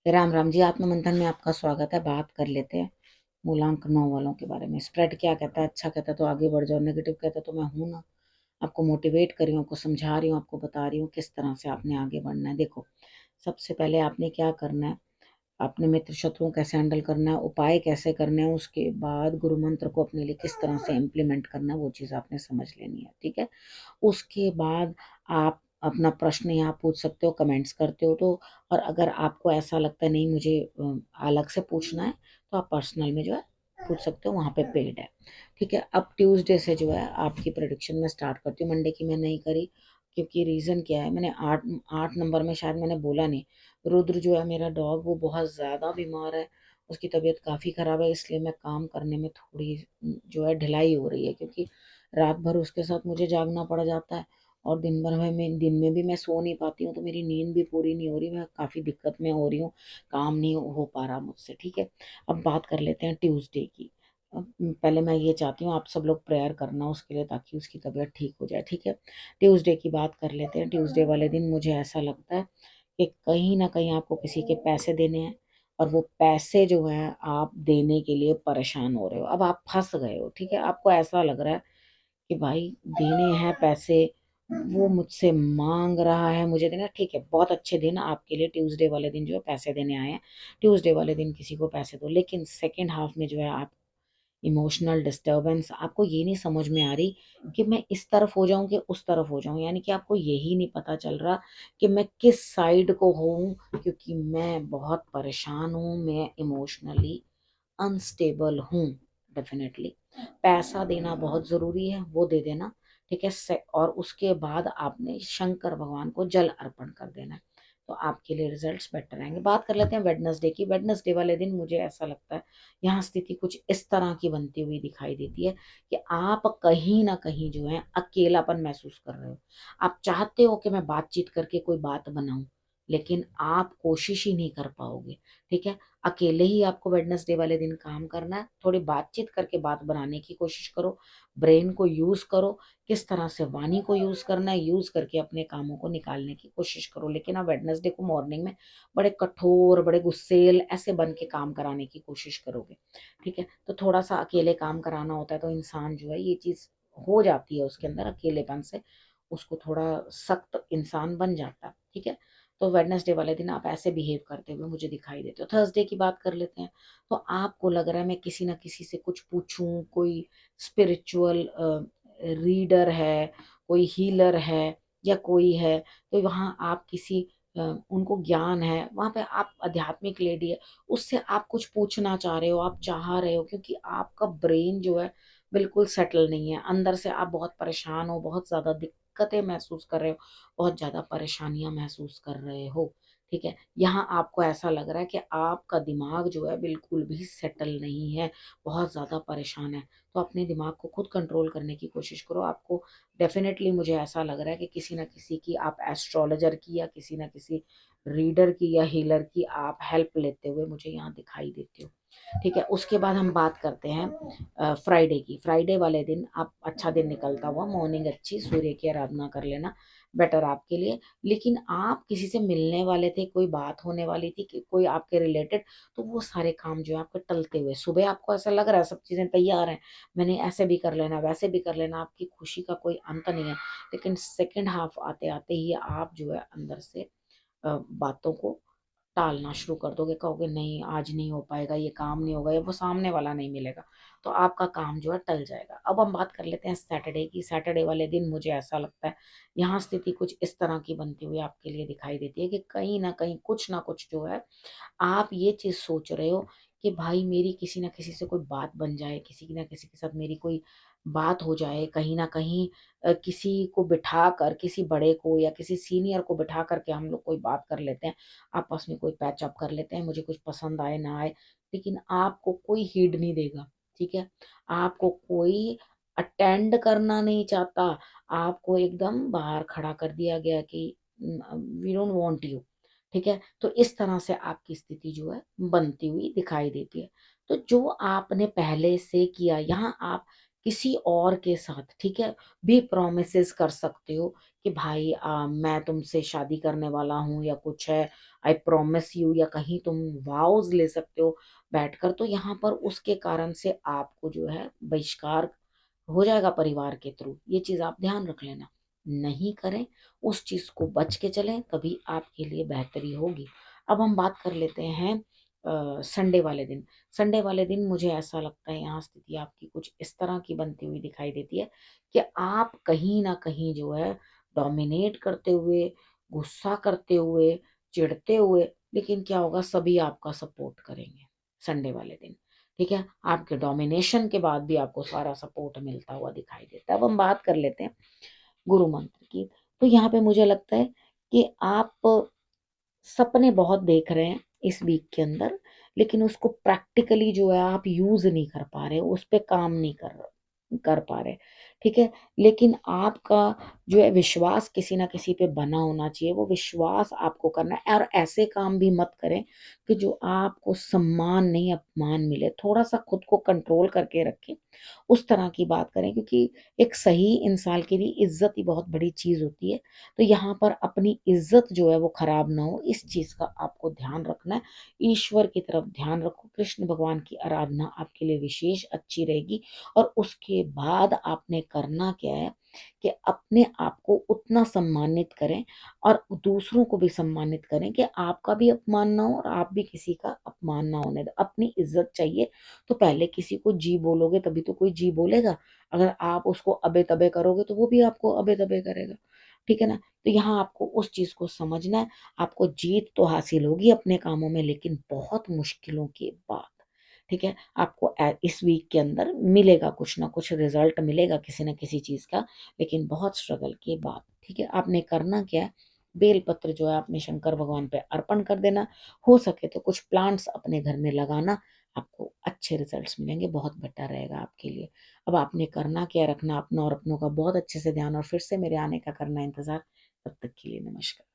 राम राम जी। आत्ममंथन में आपका स्वागत है। बात कर लेते हैं मूलांक 9 वालों के बारे में। स्प्रेड क्या कहता है? अच्छा कहता है तो आगे बढ़ जाओ, नेगेटिव कहता है तो मैं हूं ना, आपको मोटिवेट कर रही हूँ, आपको समझा रही हूँ, आपको बता रही हूँ किस तरह से आपने आगे बढ़ना है। देखो, सबसे पहले आपने क्या करना है, अपने मित्र शत्रुओं कैसे हैंडल करना है, उपाय कैसे करने हैं, उसके बाद गुरु मंत्र को अपने लिए किस तरह से इम्प्लीमेंट करना है, वो चीज़ आपने समझ लेनी है। ठीक है। उसके बाद आप अपना प्रश्न यहाँ पूछ सकते हो, कमेंट्स करते हो तो। और अगर आपको ऐसा लगता है नहीं मुझे अलग से पूछना है, तो आप पर्सनल में जो है पूछ सकते हो, वहाँ पे पेड है। ठीक है। अब ट्यूसडे से जो है आपकी प्रोडिक्शन में स्टार्ट करती हूँ। मंडे की मैं नहीं करी, क्योंकि रीज़न क्या है, मैंने आठ आठ नंबर में शायद मैंने बोला नहीं। रुद्र जो है मेरा डॉग, वो बहुत ज़्यादा बीमार है, उसकी तबीयत काफ़ी ख़राब है, इसलिए मैं काम करने में थोड़ी जो है ढिलाई हो रही है, क्योंकि रात भर उसके साथ मुझे जागना पड़ जाता है। और दिन भर में दिन में भी मैं सो नहीं पाती हूँ, तो मेरी नींद भी पूरी नहीं हो रही, मैं काफ़ी दिक्कत में हो रही हूँ, काम नहीं हो पा रहा मुझसे। ठीक है। अब बात कर लेते हैं ट्यूसडे की। पहले मैं ये चाहती हूँ आप सब लोग प्रेयर करना उसके लिए, ताकि उसकी तबीयत ठीक हो जाए। ठीक है। ट्यूसडे की बात कर लेते हैं। ट्यूसडे वाले दिन मुझे ऐसा लगता है कि कहीं ना कहीं आपको किसी के पैसे देने हैं, और वो पैसे जो है आप देने के लिए परेशान हो रहे हो, अब आप फंस गए हो। ठीक है। आपको ऐसा लग रहा है कि भाई देने हैं पैसे, वो मुझसे मांग रहा है मुझे देना। ठीक है, बहुत अच्छे दिन आपके लिए ट्यूसडे वाले दिन जो है पैसे देने आए हैं। ट्यूसडे वाले दिन किसी को पैसे दो, लेकिन सेकेंड हाफ में जो है आप इमोशनल डिस्टर्बेंस, आपको ये नहीं समझ में आ रही कि मैं इस तरफ हो जाऊं कि उस तरफ हो जाऊं, यानी कि आपको यही नहीं पता चल रहा कि मैं किस साइड को हूं, क्योंकि मैं बहुत परेशान हूं, मैं इमोशनली अनस्टेबल हूँ। डेफिनेटली पैसा देना बहुत ज़रूरी है, वो दे देना। ठीक है। और उसके बाद आपने शंकर भगवान को जल अर्पण कर देना है, तो आपके लिए रिजल्ट्स बेटर आएंगे। बात कर लेते हैं वेडनेसडे की। वेडनेसडे वाले दिन मुझे ऐसा लगता है यहाँ स्थिति कुछ इस तरह की बनती हुई दिखाई देती है कि आप कहीं ना कहीं जो है अकेलापन महसूस कर रहे हो। आप चाहते हो कि मैं बातचीत करके कोई बात बनाऊं, लेकिन आप कोशिश ही नहीं कर पाओगे। ठीक है। अकेले ही आपको वेडनेसडे वाले दिन काम करना है, थोड़ी बातचीत करके बात बनाने की कोशिश करो, ब्रेन को यूज करो, किस तरह से वाणी को यूज करना है, यूज करके अपने कामों को निकालने की कोशिश करो। लेकिन आप वेडनेसडे को मॉर्निंग में बड़े कठोर, बड़े गुस्सेल ऐसे बन के काम कराने की कोशिश करोगे। ठीक है। तो थोड़ा सा अकेले काम कराना होता है, तो इंसान जो है ये चीज हो जाती है उसके अंदर, अकेलेपन से उसको थोड़ा सख्त इंसान बन जाता है। ठीक है। तो वेडनेसडे वाले दिन आप ऐसे बिहेव करते हुए मुझे दिखाई देते हो। थर्सडे की बात कर लेते हैं। तो आपको लग रहा है मैं किसी ना किसी से कुछ पूछूं, कोई स्पिरिचुअल रीडर है, कोई हीलर है, या कोई है, तो वहाँ आप किसी उनको ज्ञान है, वहाँ पे आप आध्यात्मिक लेडी है, उससे आप कुछ पूछना चाह रहे हो, आप चाह रहे हो, क्योंकि आपका ब्रेन जो है बिल्कुल सेटल नहीं है, अंदर से आप बहुत परेशान हो, बहुत ज्यादा दिक्कतें महसूस कर रहे हो, बहुत ज़्यादा परेशानियां महसूस कर रहे हो। ठीक है। यहाँ आपको ऐसा लग रहा है कि आपका दिमाग जो है बिल्कुल भी सेटल नहीं है, बहुत ज़्यादा परेशान है। तो अपने दिमाग को खुद कंट्रोल करने की कोशिश करो। आपको डेफिनेटली मुझे ऐसा लग रहा है कि किसी ना किसी की, आप एस्ट्रोलॉजर की या किसी ना किसी रीडर की या हीलर की आप हेल्प लेते हुए मुझे यहाँ दिखाई देते हो। ठीक है। उसके बाद हम बात करते हैं फ्राइडे की। फ्राइडे वाले दिन आप अच्छा दिन निकलता हुआ, मॉर्निंग अच्छी, सूर्य की आराधना कर लेना, बेटर आपके लिए। लेकिन आप किसी से मिलने वाले थे, कोई बात होने वाली थी कि कोई आपके रिलेटेड, तो वो सारे काम जो है आपके टलते हुए, सुबह आपको ऐसा लग रहा है सब चीज़ें तैयार हैं, मैंने ऐसे भी कर लेना, वैसे भी कर लेना, आपकी खुशी का कोई अंत नहीं है। लेकिन सेकेंड हाफ आते आते ही आप जो है अंदर से बातों को टालना शुरू कर दोगे, कहोगे नहीं आज नहीं हो पाएगा, ये काम नहीं होगा, या वो सामने वाला नहीं मिलेगा, तो आपका काम जो है टल जाएगा। अब हम बात कर लेते हैं सैटरडे की। सैटरडे वाले दिन मुझे ऐसा लगता है यहाँ स्थिति कुछ इस तरह की बनती हुई आपके लिए दिखाई देती है कि कहीं ना कुछ जो है आप ये चीज सोच रहे हो कि भाई मेरी किसी ना किसी से कोई बात बन जाए, किसी ना किसी के साथ मेरी कोई बात हो जाए, कहीं ना कहीं किसी को बिठा कर, किसी बड़े को या किसी सीनियर को बिठा करके हम लोग कोई बात कर लेते हैं, आपस में कोई पैच अप कर लेते हैं, मुझे कुछ पसंद आए ना आए, लेकिन आपको कोई हीड नहीं देगा। ठीक है। आपको कोई अटेंड करना नहीं चाहता, आपको एकदम बाहर खड़ा कर दिया गया कि वी डोंट वांट यू। ठीक है। तो इस तरह से आपकी स्थिति जो है बनती हुई दिखाई देती है। तो जो आपने पहले से किया, यहाँ आप किसी और के साथ, ठीक है, भी प्रोमिसेस कर सकते हो कि भाई मैं तुमसे शादी करने वाला हूँ या कुछ है, आई प्रॉमिस यू, या कहीं तुम वाउज ले सकते हो बैठकर। तो यहाँ पर उसके कारण से आपको जो है बहिष्कार हो जाएगा परिवार के थ्रू, ये चीज आप ध्यान रख लेना। नहीं करें, उस चीज को बच के चलें, तभी आपके लिए बेहतरी होगी। अब हम बात कर लेते हैं संडे वाले दिन। संडे वाले दिन मुझे ऐसा लगता है यहाँ स्थिति आपकी कुछ इस तरह की बनती हुई दिखाई देती है कि आप कहीं ना कहीं जो है डोमिनेट करते हुए, गुस्सा करते हुए, चिढ़ते हुए, लेकिन क्या होगा, सभी आपका सपोर्ट करेंगे संडे वाले दिन। ठीक है, आपके डोमिनेशन के बाद भी आपको सारा सपोर्ट मिलता हुआ दिखाई देता है। अब हम बात कर लेते हैं गुरु मंत्र की। तो यहाँ पे मुझे लगता है कि आप सपने बहुत देख रहे हैं इस वीक के अंदर, लेकिन उसको प्रैक्टिकली जो है आप यूज नहीं कर पा रहे, उस पे काम नहीं कर पा रहे। ठीक है, लेकिन आपका जो है विश्वास किसी ना किसी पे बना होना चाहिए, वो विश्वास आपको करना है। और ऐसे काम भी मत करें कि जो आपको सम्मान नहीं अपमान मिले, थोड़ा सा खुद को कंट्रोल करके रखें, उस तरह की बात करें, क्योंकि एक सही इंसान के लिए इज्जत ही बहुत बड़ी चीज होती है। तो यहाँ पर अपनी इज्जत जो है वो खराब ना हो, इस चीज का आपको ध्यान रखना है। ईश्वर की तरफ ध्यान रखो, कृष्ण भगवान की आराधना आपके लिए विशेष अच्छी रहेगी। और उसके बाद आपने करना क्या है कि अपने आप को उतना सम्मानित करें और दूसरों को भी सम्मानित करें कि आपका भी अपमान ना हो और आप भी किसी का अपमान ना होने दो। अपनी इज्जत चाहिए तो पहले किसी को जी बोलोगे तभी तो कोई जी बोलेगा। अगर आप उसको अबे तबे करोगे तो वो भी आपको अबे तबे करेगा। ठीक है ना, तो यहाँ आपको उस चीज को समझना है। आपको जीत तो हासिल होगी अपने कामों में, लेकिन बहुत मुश्किलों के बाद। ठीक है, आपको इस वीक के अंदर मिलेगा कुछ ना कुछ रिजल्ट, मिलेगा किसी ना किसी चीज का, लेकिन बहुत स्ट्रगल के बाद। ठीक है, आपने करना क्या है, बेलपत्र जो है आपने शंकर भगवान पे अर्पण कर देना। हो सके तो कुछ प्लांट्स अपने घर में लगाना, आपको अच्छे रिजल्ट्स मिलेंगे, बहुत बेटर रहेगा आपके लिए। अब आपने करना क्या, रखना अपना और अपनों का बहुत अच्छे से ध्यान, और फिर से मेरे आने का करना इंतजार। तब तक के लिए नमस्कार।